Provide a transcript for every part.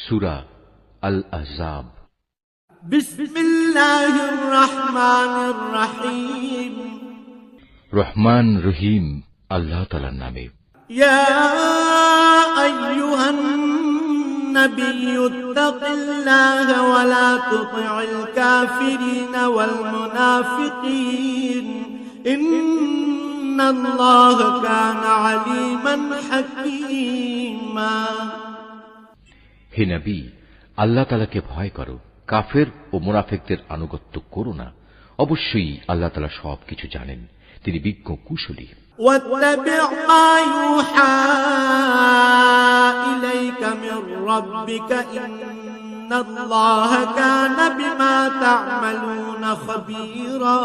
সূরা আল আহজাব। বিসমিল্লাহির রহমানির রহিম। রহমান রহিম আল্লাহ তাআলার নামে। ইয়া আইয়ুহান নাবিয়্যু ইত্তাকিল্লাহা ওয়া লা তুতি'ল কাফিরিনা ওয়াল মুনাফিকিন ইন্নাল্লাহা কানা আলীমান হাকীমা। হে নবী, আল্লাহ তাআলাকে ভয় করো, কাফের ও মুনাফিকদের আনুগত্য করো না। অবশ্যই আল্লাহ তাআলা সবকিছু জানেন, তিনি বিজ্ঞ কুশলী। واتبع ما يوحى إليك من ربك إن الله كان بما تعملون خبيرا।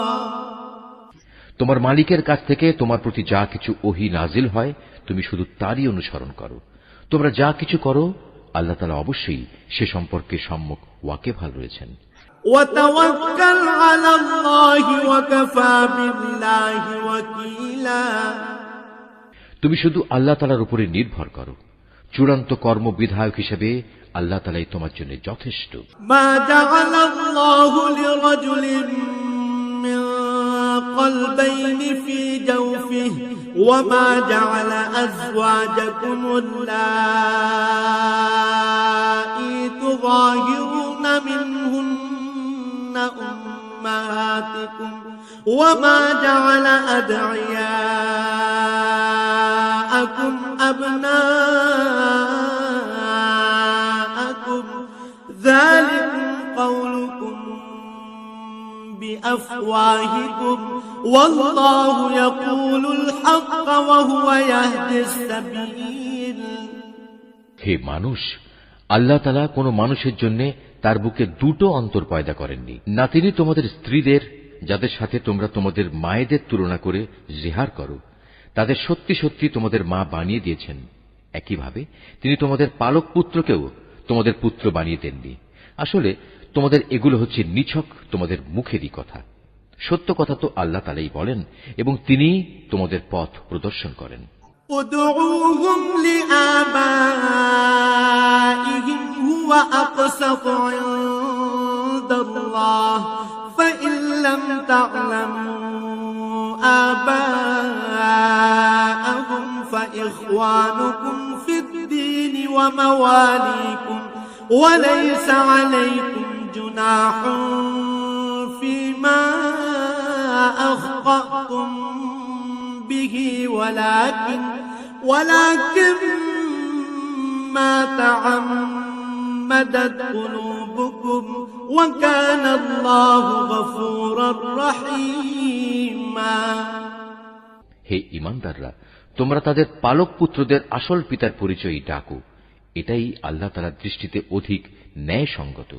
তোমার মালিকের কাছ থেকে তোমার প্রতি যা কিছু ওহী নাজিল হয় তুমি শুধু তারই অনুসরণ করো। তোমরা যা কিছু করো আল্লাহ তাআলা অবশ্যই সে সম্পর্কে সম্যক ওয়াকিবহাল রয়েছেন। وتوكل على الله وكفى بالله وكيلا। তুমি শুধু আল্লাহ তাআলার উপরে নির্ভর করো, চূড়ান্ত কর্মবিধায়ক হিসেবে আল্লাহ তাআলাই তোমার জন্য যথেষ্ট। ما جعل الله لرجل من قلبين في جوفه وما جعل أزواجكم اللائي تظاهرون منهن أمهاتكم وما جعل أدعياءكم أبناءكم ذلكم قولكم بأفواهكم والله يقول الحق وهو يهدي السبيل। হে মানুষ, আল্লাহ তাআলা কোন মানুষের জন্য তার বুকে দুটো অন্তর পয়দা করেননি। না তিনি তোমাদের স্ত্রীদের, যাদের সাথে তোমরা তোমাদের মায়েদের তুলনা করে জিহার করো, তাদের সত্যি সত্যি তোমাদের মা বানিয়ে দিয়েছেন। একইভাবে তিনি তোমাদের পালক পুত্রকেও তোমাদের পুত্র বানিয়ে দেননি। আসলে তোমাদের এগুলো হচ্ছে নিছক তোমাদের মুখেরই কথা। সত্য কথা তো আল্লাহ তাআলাই বলেন এবং তিনি তোমাদের পথ প্রদর্শন করেন। ادعوهم لآبائهم هو أقسط عند الله فإن لم تعلموا آباءهم فإخوانكم في الدين ومواليكم وليس عليكم جناح فيما أخطأتم به ولكن ما تعمدت قلوبكم وكان الله غفورا رحيما। হে ঈমানদাররা, তোমরা তাদের পালক পুত্রদের আসল পিতার পরিচয় ডাকো, এটাই আল্লাহ তাআলার দৃষ্টিতে অধিক ন্যায়সঙ্গত।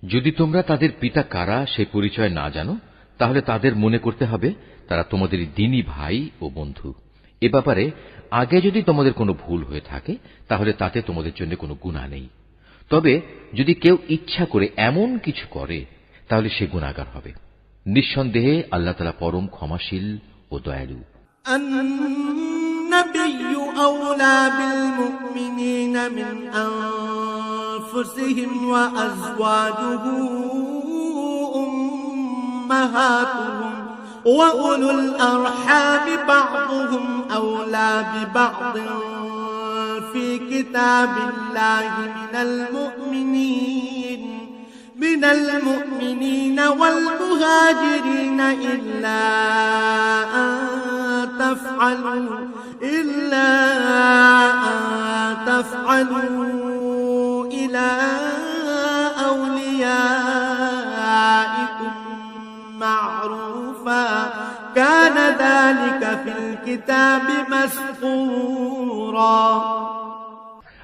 যদি তোমরা তাদের পিতা কারা সেই পরিচয় না জানো, তাহলে তাদের মনে করতে হবে তারা তোমাদের দ্বীনী ভাই ও বন্ধু। এ ব্যাপারে আগে যদি তোমাদের কোনো ভুল হয়ে থাকে তাহলে তাতে তোমাদের জন্য কোনো গুনাহ নেই। তবে যদি কেউ ইচ্ছা করে এমন কিছু করে তাহলে সে গুনাহগার হবে। নিঃসন্দেহে আল্লাহ তাআলা পরম ক্ষমাশীল ও দয়ালু। النبي أولى بالمؤمنين من أنفسهم وأزواجه أمهاتهم وأولو الأرحام بعضهم أولى ببعض في كتاب الله من المؤمنين والمهاجرين إلا أن تفعلوا إلى أوليائكم معروفا كان ذلك في الكتاب مسطورا।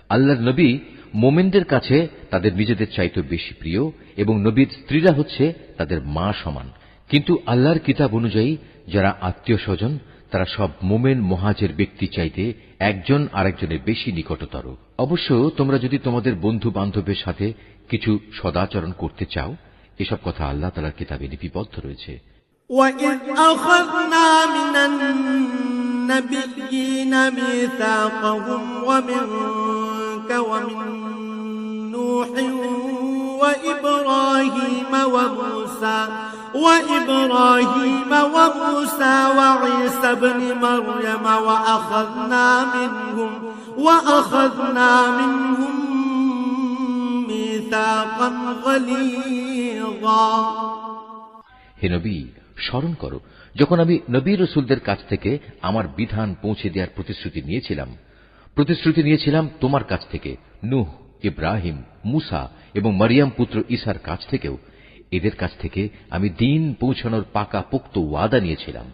আল্লাহর নবী মুমিনদের কাছে তাদের নিজেদের চাইতে বেশি প্রিয় এবং নবীর স্ত্রীরা হচ্ছে তাদের মা সমান। কিন্তু আল্লাহর কিতাব অনুযায়ী যারা আত্মীয় স্বজন তারা সব মুমিন মুহাজির ব্যক্তি চাইতে একজন আরেকজনের বেশি নিকটতর। অবশ্য তোমরা যদি তোমাদের বন্ধু বান্ধবের সাথে কিছু সদাচরণ করতে চাও, এসব কথা আল্লাহ তাআলার কিতাবে লিপিবদ্ধ রয়েছে। وَإِذْ أَخَذْنَا مِنَ النَّبِيِّينَ مِيثَاقَهُمْ وَمِنكَ وَمِن نُّوحٍ وإبراهيم وموسى وعيسى ابن مريم وأخذنا منهم ميثاقا غليظا হে নবী, স্মরণ করো যখন আমি নবী রসুলদের কাছ থেকে আমার বিধান পৌঁছে দেওয়ার প্রতিশ্রুতি নিয়েছিলাম তোমার কাছ থেকে, নূহ, ইব্রাহিম, মুসা এবং মরিয়ম পুত্র ঈসার কাছ থেকেও। এদের কাছ থেকে আমি দ্বীন পৌঁছানোর পাকা পোক্ত ওয়াদা নিয়েছিলাম।